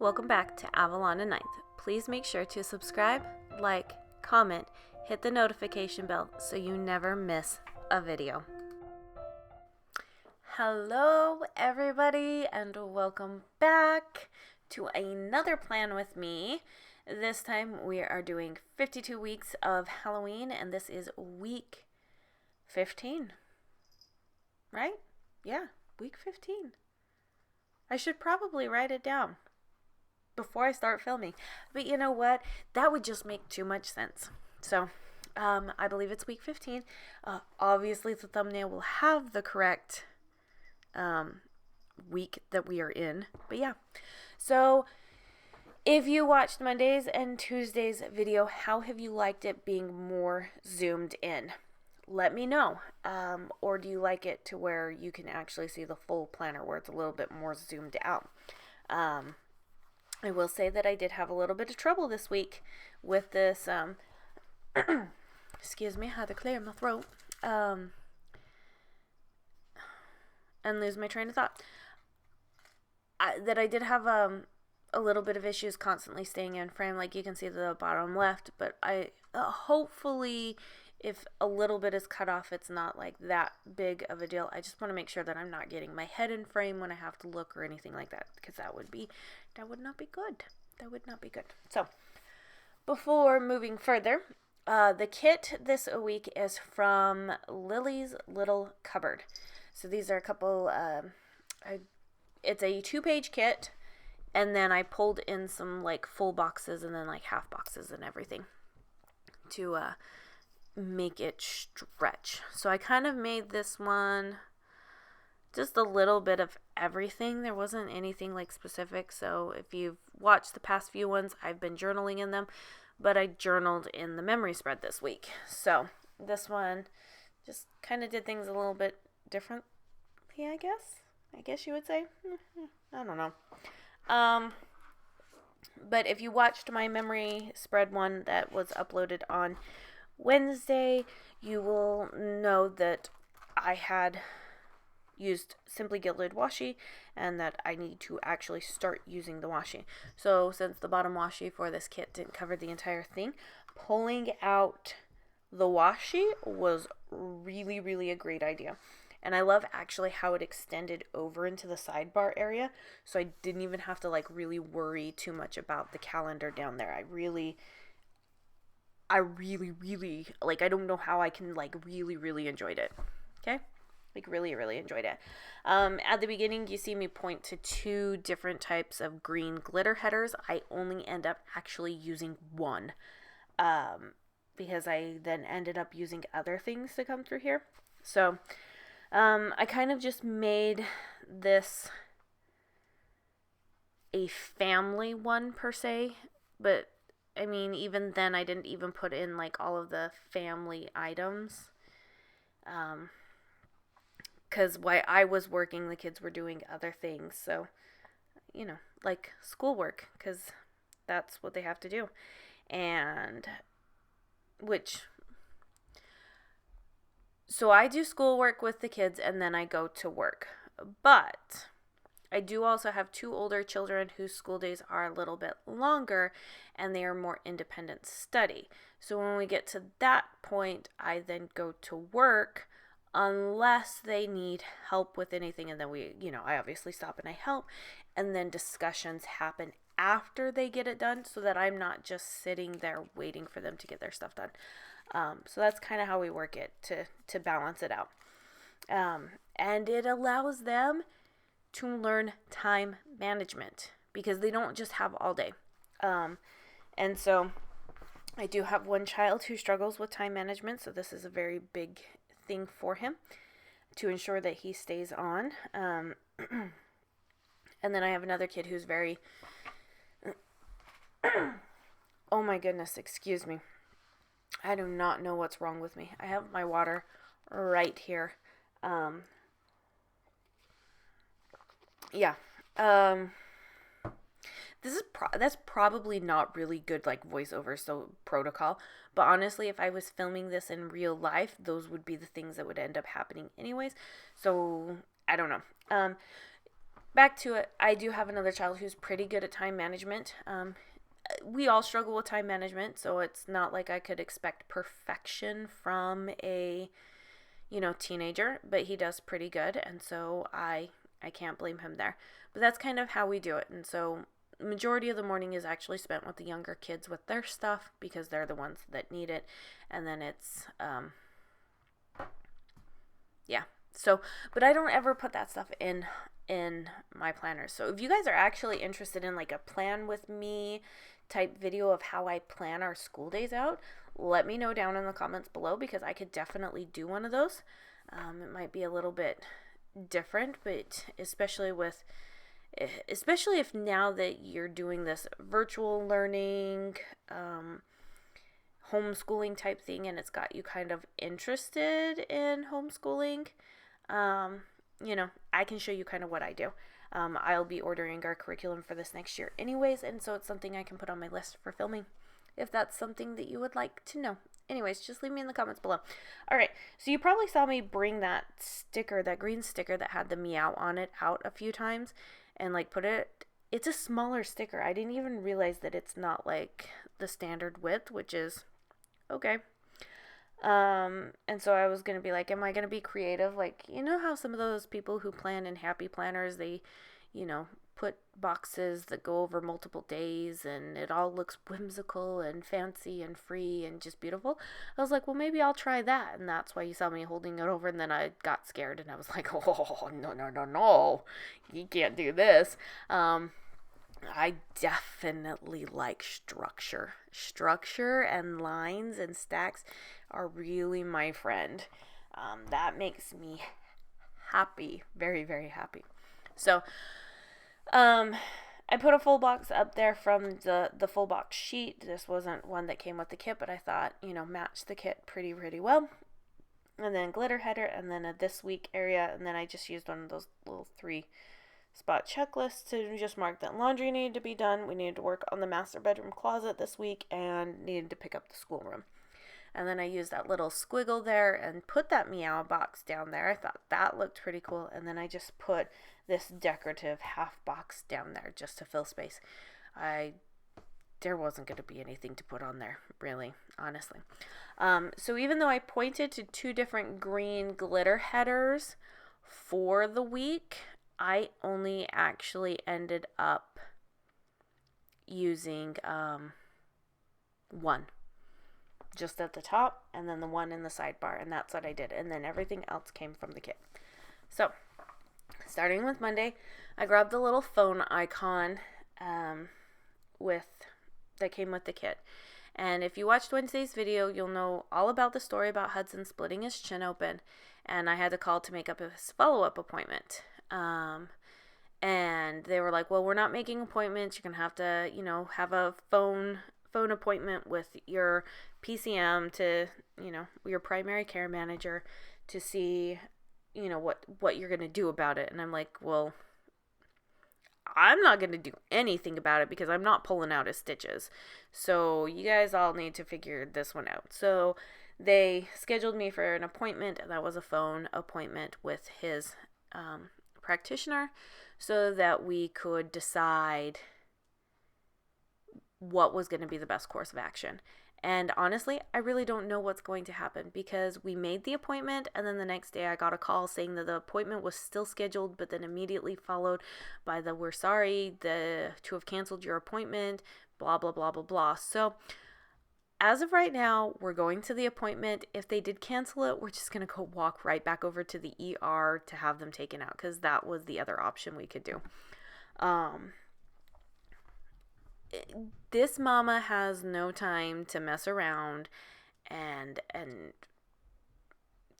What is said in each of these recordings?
Welcome back to Avalon and Ninth. Please make sure to subscribe, like, comment, hit the notification bell so you never miss a video. Hello everybody and welcome back to another plan with me. This time we are doing 52 weeks of Halloween and this is week 15. Right? Yeah, week 15. I should probably write it down before I start filming. But you know what? That would just make too much sense. So, I believe it's week 15. Obviously, the thumbnail will have the correct week that we are in. But yeah. So, if you watched Monday's and Tuesday's video, how have you liked it being more zoomed in? Let me know. Or do you like it to where you can actually see the full planner where it's a little bit more zoomed out? I will say that I did have a little bit of trouble this week with this, excuse me, I had to clear my throat, and lose my train of thought. I did have a little bit of issues constantly staying in frame, like you can see the bottom left, but I hopefully if a little bit is cut off, it's not like that big of a deal. I just want to make sure that I'm not getting my head in frame when I have to look or anything like that, because that would not be good. That would not be good. So, before moving further, the kit this week is from Lily's Little Cupboard. So these are a couple, it's a 2-page kit, and then I pulled in some like full boxes and then like half boxes and everything to make it stretch. So I kind of made this one just a little bit of everything. There wasn't anything like specific. So if you've watched the past few ones, I've been journaling in them, but I journaled in the memory spread this week. So this one just kind of did things a little bit differently, I guess you would say. I don't know. But if you watched my memory spread one that was uploaded on Wednesday, you will know that I had used Simply Gilded washi and that I need to actually start using the washi. So since the bottom washi for this kit didn't cover the entire thing, pulling out the washi was really, really a great idea. And I love actually how it extended over into the sidebar area, so I didn't even have to like really worry too much about the calendar down there. I really, like, I don't know how I can like really enjoyed it. Okay? Like really enjoyed it. At the beginning, you see me point to 2 different types of green glitter headers. I only end up actually using one, because I then ended up using other things to come through here. So, I kind of just made this a family one per se, but I mean, even then I didn't even put in like all of the family items. Because while I was working, the kids were doing other things. So, you know, like schoolwork, because that's what they have to do. And, so I do schoolwork with the kids and then I go to work. But I do also have 2 older children whose school days are a little bit longer and they are more independent study. So when we get to that point, I then go to work unless they need help with anything, and then I obviously stop and I help, and then discussions happen after they get it done so that I'm not just sitting there waiting for them to get their stuff done. So that's kind of how we work it to balance it out. And it allows them to learn time management because they don't just have all day. And so I do have one child who struggles with time management, so this is a very big thing for him to ensure that he stays on. And then I have another kid who's very oh my goodness, excuse me. I do not know what's wrong with me. I have my water right here. Yeah. That's probably not really good like voiceover so protocol, but honestly if I was filming this in real life, those would be the things that would end up happening anyways, so I don't know. back to it. I do have another child who's pretty good at time management. We all struggle with time management, so it's not like I could expect perfection from a, teenager, but he does pretty good, and so I can't blame him there. But that's kind of how we do it. And so majority of the morning is actually spent with the younger kids with their stuff because they're the ones that need it. And then it's yeah. So, but I don't ever put that stuff in my planners. So if you guys are actually interested in like a plan with me type video of how I plan our school days out, let me know down in the comments below, because I could definitely do one of those. It might be a little bit different, but especially if now that you're doing this virtual learning, homeschooling type thing, and it's got you kind of interested in homeschooling, I can show you kind of what I do. I'll be ordering our curriculum for this next year anyways, and so it's something I can put on my list for filming if that's something that you would like to know. Anyways, just leave me in the comments below. All right, so you probably saw me bring that sticker, that green sticker that had the meow on it, out a few times and like put it. It's a smaller sticker. I didn't even realize that it's not like the standard width, which is okay. And so I was going to be like, am I going to be creative? Like, you know how some of those people who plan in happy planners, they, put boxes that go over multiple days and it all looks whimsical and fancy and free and just beautiful. I was like, well, maybe I'll try that. And that's why you saw me holding it over. And then I got scared and I was like, oh, no. You can't do this. I definitely like structure. Structure and lines and stacks are really my friend. That makes me happy. Very, very happy. So, I put a full box up there from the full box sheet. This wasn't one that came with the kit, but I thought, matched the kit pretty well. And then glitter header, and then a this week area, and then I just used one of those little 3-spot checklists to just mark that laundry needed to be done. We needed to work on the master bedroom closet this week and needed to pick up the schoolroom. And then I used that little squiggle there and put that meow box down there. I thought that looked pretty cool. And then I just put this decorative half box down there just to fill space. There wasn't going to be anything to put on there, really, honestly. So even though I pointed to 2 different green glitter headers for the week, I only actually ended up using one. Just at the top, and then the one in the sidebar, and that's what I did. And then everything else came from the kit. So, starting with Monday, I grabbed the little phone icon that came with the kit. And if you watched Wednesday's video, you'll know all about the story about Hudson splitting his chin open, and I had to call to make up his follow-up appointment. And they were like, well, we're not making appointments. You're going to have to, have a phone appointment with your PCM to, your primary care manager to see, what you're going to do about it. And I'm like, well, I'm not going to do anything about it because I'm not pulling out his stitches. So you guys all need to figure this one out. So they scheduled me for an appointment, and that was a phone appointment with his practitioner so that we could decide what was going to be the best course of action. And honestly, I really don't know what's going to happen because we made the appointment, and then the next day I got a call saying that the appointment was still scheduled, but then immediately followed by the we're sorry to have canceled your appointment, blah, blah, blah, blah, blah. So as of right now, we're going to the appointment. If they did cancel it, we're just going to go walk right back over to the ER to have them taken out because that was the other option we could do. This mama has no time to mess around and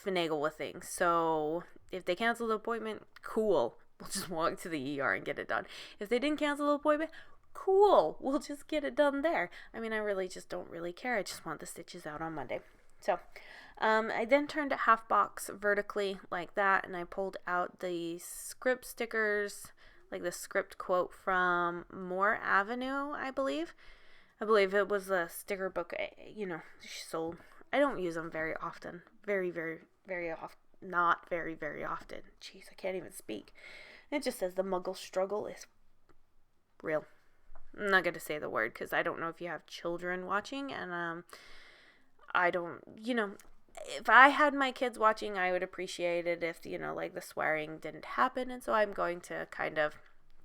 finagle with things. So if they cancel the appointment, cool. We'll just walk to the ER and get it done. If they didn't cancel the appointment, cool. We'll just get it done there. I mean, I really just don't really care. I just want the stitches out on Monday. So I then turned a half box vertically like that, and I pulled out the script stickers, like the script quote from More Avenue, I believe. I believe it was a sticker book, she sold. I don't use them very often. Very, very, very often. Not very, very often. Jeez, I can't even speak. It just says the Muggle struggle is real. I'm not going to say the word because I don't know if you have children watching, and I don't, if I had my kids watching, I would appreciate it if, like the swearing didn't happen, and so I'm going to kind of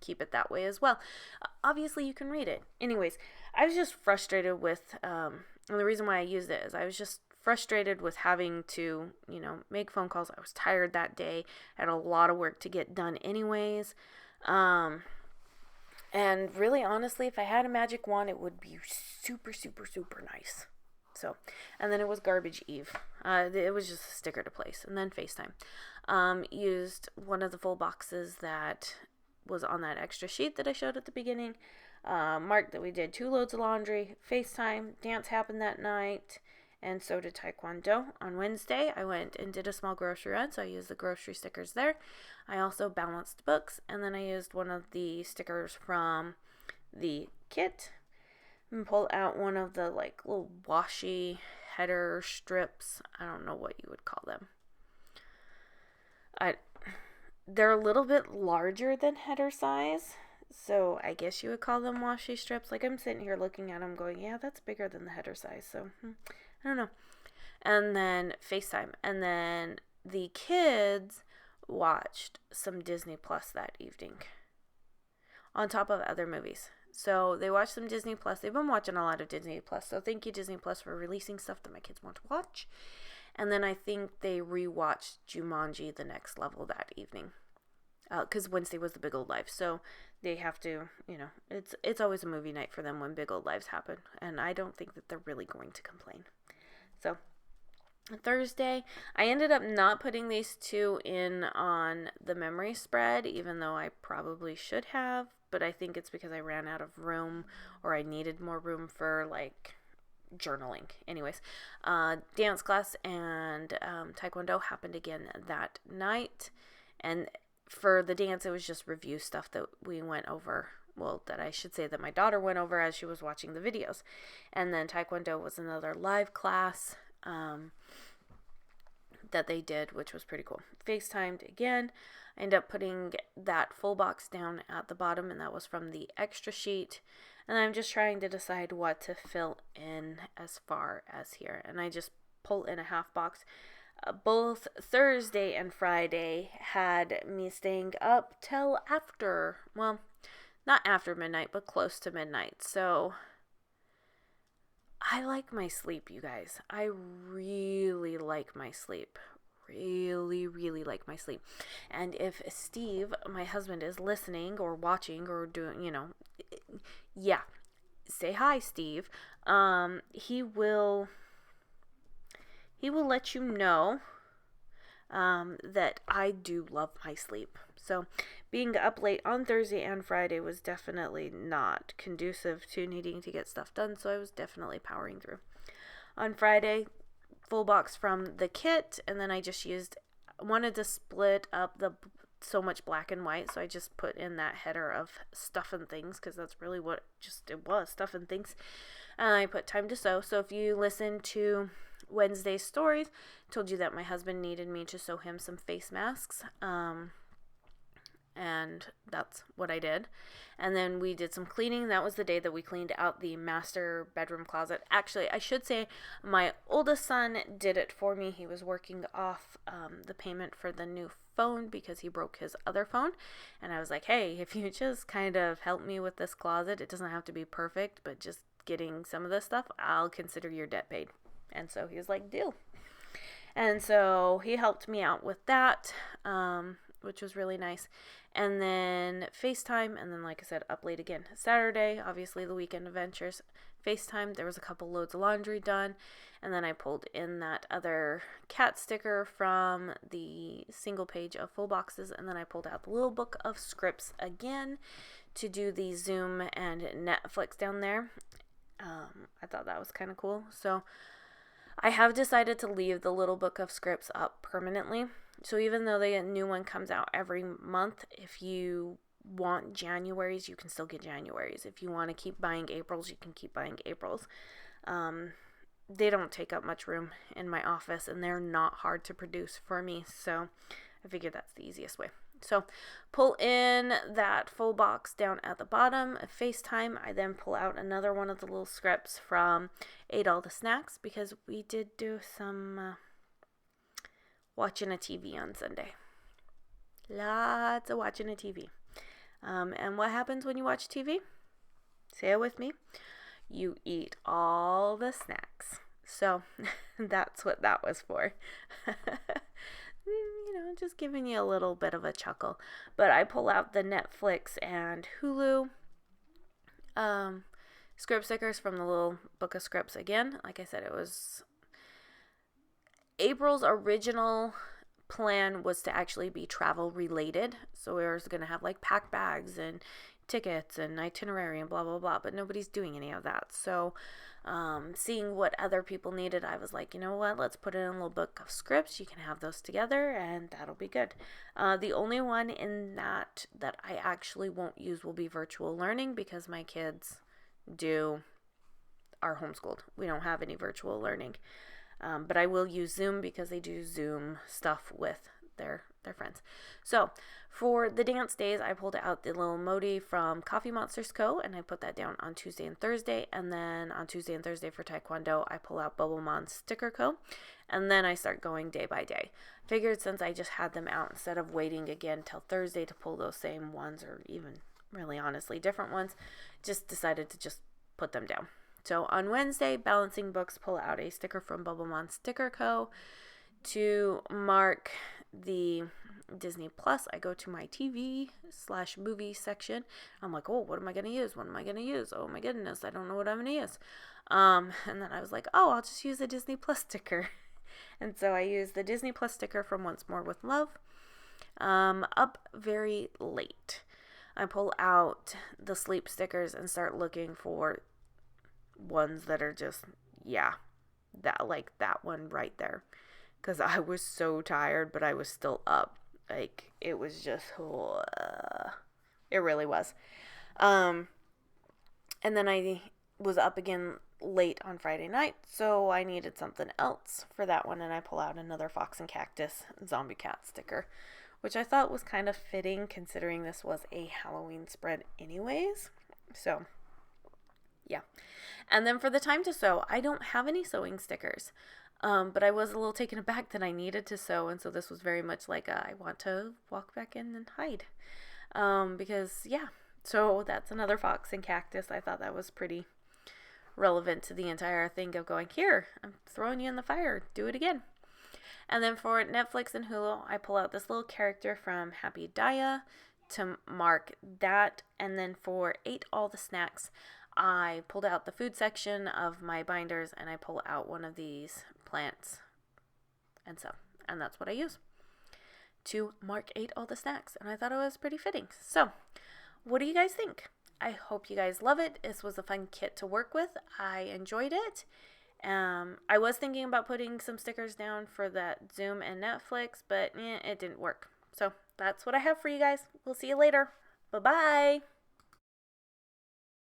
keep it that way as well. Obviously, you can read it. Anyways, I was just frustrated with, and the reason why I used it is I was just frustrated with having to, make phone calls. I was tired that day. I had a lot of work to get done anyways. And really, honestly, if I had a magic wand, it would be super, super, super nice. So, and then it was Garbage Eve. It was just a sticker to place. And then FaceTime. Used one of the full boxes that was on that extra sheet that I showed at the beginning. Marked that we did 2 loads of laundry. FaceTime. Dance happened that night. And so did Taekwondo. On Wednesday, I went and did a small grocery run, so I used the grocery stickers there. I also balanced books, and then I used one of the stickers from the kit and pulled out one of the little washi header strips. I don't know what you would call them. They're a little bit larger than header size, so I guess you would call them washi strips. I'm sitting here looking at them going, yeah, that's bigger than the header size, so I don't know. And then FaceTime. And then the kids watched some Disney Plus that evening on top of other movies. So they watched some Disney Plus. They've been watching a lot of Disney Plus. So thank you, Disney Plus, for releasing stuff that my kids want to watch. And then I think they rewatched Jumanji: The Next Level that evening. Because Wednesday was the Big Old Life. So they have to, it's always a movie night for them when Big Old Lives happen. And I don't think that they're really going to complain. So Thursday, I ended up not putting these 2 in on the memory spread, even though I probably should have, but I think it's because I ran out of room or I needed more room for journaling. Anyways, dance class and Taekwondo happened again that night, and for the dance, it was just review stuff that we went over. Well, that I should say that my daughter went over as she was watching the videos. And then Taekwondo was another live class that they did, which was pretty cool. FaceTimed again. I ended up putting that full box down at the bottom, and that was from the extra sheet. And I'm just trying to decide what to fill in as far as here. And I just pull in a half box. Both Thursday and Friday had me staying up till after, well, not after midnight, but close to midnight. So I like my sleep, you guys. I really like my sleep. Really, really like my sleep. And if Steve, my husband, is listening or watching or doing, yeah, say hi, Steve. He will let you know that I do love my sleep. So being up late on Thursday and Friday was definitely not conducive to needing to get stuff done, so I was definitely powering through. On Friday, full box from the kit, and then I just wanted to split up the so much black and white, so I just put in that header of stuff and things, because that's really what it was, stuff and things. And I put time to sew. So if you listen to Wednesday's stories, I told you that my husband needed me to sew him some face masks, and that's what I did. And then we did some cleaning. That was the day that we cleaned out the master bedroom closet. Actually, I should say my oldest son did it for me. He was working off the payment for the new phone because he broke his other phone. And I was like, hey, if you just kind of help me with this closet, it doesn't have to be perfect, but just getting some of this stuff, I'll consider your debt paid. And so he was like, deal. And so he helped me out with that, which was really nice. And then FaceTime, and then, like I said, up late again. Saturday, obviously the weekend adventures. FaceTime, there was a couple loads of laundry done. And then I pulled in that other cat sticker from the single page of full boxes. And then I pulled out the little book of scripts again to do the Zoom and Netflix down there. I thought that was kind of cool. So I have decided to leave the little book of scripts up permanently. So even though the new one comes out every month, if you want January's, you can still get January's. If you want to keep buying April's, you can keep buying April's. They don't take up much room in my office, and they're not hard to produce for me. So I figured that's the easiest way. So pull in that full box down at the bottom of FaceTime. I then pull out another one of the little scripts from Ate All the Snacks because we did do some watching a TV on Sunday. Lots of watching a TV. And what happens when you watch TV? Say it with me. You eat all the snacks. So that's what that was for. Just giving you a little bit of a chuckle. But I pull out the Netflix and Hulu script stickers from the little book of scripts again. Like I said, it was April's original plan was to actually be travel related. So we were going to have like pack bags and tickets and itinerary and blah, blah, blah. But nobody's doing any of that. So seeing what other people needed, I was like, you know what, let's put it in a little book of scripts. You can have those together and that'll be good. The only one in that I actually won't use will be virtual learning because my kids are homeschooled. We don't have any virtual learning. But I will use Zoom because they do Zoom stuff with their friends. So for the dance days, I pulled out the little Modi from Coffee Monsters Co. and I put that down on Tuesday and Thursday. And then on Tuesday and Thursday for Taekwondo, I pull out Bubblemon Sticker Co. And then I start going day by day. Figured since I just had them out, instead of waiting again till Thursday to pull those same ones or even really honestly different ones, just decided to just put them down. So on Wednesday, Balancing Books, pull out a sticker from Bubblemon Sticker Co. To mark the Disney Plus, I go to my TV/movie section. I'm like, oh, what am I going to use? What am I going to use? Oh my goodness, I don't know what I'm going to use. And then I was like, oh, I'll just use a Disney Plus sticker. And so I used the Disney Plus sticker from Once More with Love. Up very late. I pull out the sleep stickers and start looking for ones that are just, that one right there. Because I was so tired, but I was still up. Like, it was just, it really was. And then I was up again late on Friday night, so I needed something else for that one, and I pull out another Fox and Cactus Zombie Cat sticker, which I thought was kind of fitting considering this was a Halloween spread anyways. So, yeah. And then for the time to sew, I don't have any sewing stickers. But I was a little taken aback that I needed to sew, and so this was very much like I want to walk back in and hide. So that's another Fox and Cactus. I thought that was pretty relevant to the entire thing of going, here, I'm throwing you in the fire, do it again. And then for Netflix and Hulu, I pull out this little character from Happy Daya to mark that, and then for Ate All the Snacks, I pulled out the food section of my binders and I pull out one of these plants and that's what I use to mark Ate All the Snacks, and I thought it was pretty fitting. So what do you guys think? I hope you guys love it. This was a fun kit to work with. I enjoyed it. I was thinking about putting some stickers down for that Zoom and Netflix, but it didn't work. So that's what I have for you guys. We'll see you later. Bye-bye.